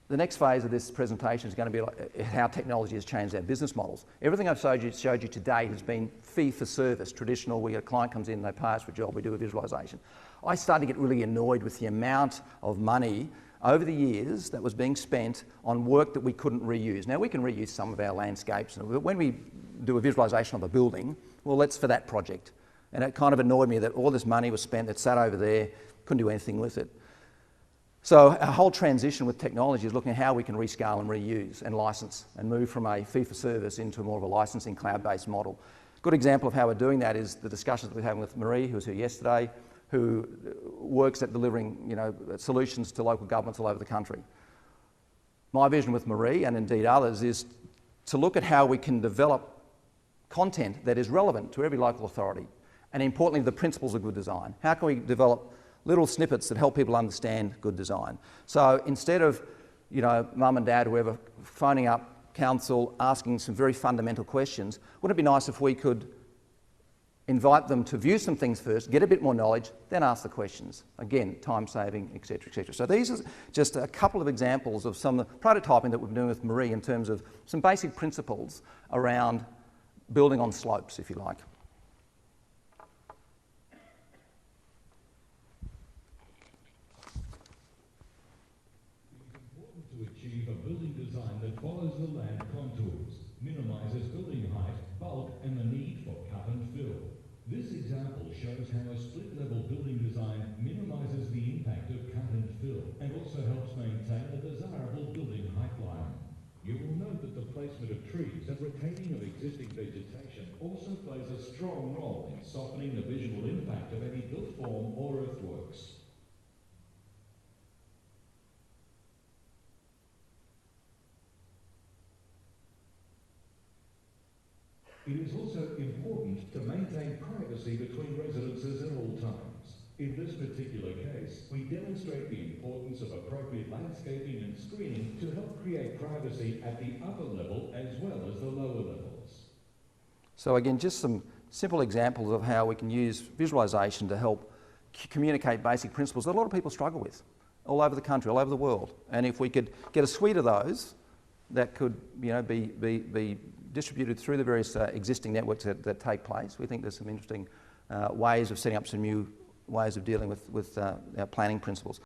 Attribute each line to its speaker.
Speaker 1: the next phase of this presentation is going to be like how technology has changed our business models. Everything I've showed you today has been fee for service, traditional. A client comes in, they pay us for a job, we do a visualisation. I started to get really annoyed with the amount of money over the years that was being spent on work that we couldn't reuse. Now, we can reuse some of our landscapes, but when we do a visualisation of a building, well, that's for that project. And it kind of annoyed me that all this money was spent, it sat over there, couldn't do anything with it. So our whole transition with technology is looking at how we can rescale and reuse and license and move from a fee-for-service into more of a licensing cloud-based model. A good example of how we're doing that is the discussions we're having with Marie, who was here yesterday, who works at delivering solutions to local governments all over the country. My vision with Marie, and indeed others, is to look at how we can develop content that is relevant to every local authority, and importantly, the principles of good design. How can we develop little snippets that help people understand good design? So instead of, mum and dad, whoever, phoning up council, asking some very fundamental questions, wouldn't it be nice if we could invite them to view some things first, get a bit more knowledge, then ask the questions? Again, time saving, etc., etc. So these are just a couple of examples of some of the prototyping that we've been doing with Marie in terms of some basic principles around building on slopes, if you like.
Speaker 2: Achieve a building design that follows the land contours, minimises building height, bulk and the need for cut and fill. This example shows how a split-level building design minimises the impact of cut and fill and also helps maintain a desirable building height line. You will note that the placement of trees and retaining of existing vegetation also plays a strong role in softening the visual impact of any built form or earthworks. It is also important to maintain privacy between residences at all times. In this particular case, we demonstrate the importance of appropriate landscaping and screening to help create privacy at the upper level as well as the lower levels.
Speaker 1: So again, just some simple examples of how we can use visualisation to help communicate basic principles that a lot of people struggle with all over the country, all over the world. And if we could get a suite of those that could be distributed through the various existing networks that take place, we think there's some interesting ways of setting up some new ways of dealing with our planning principles.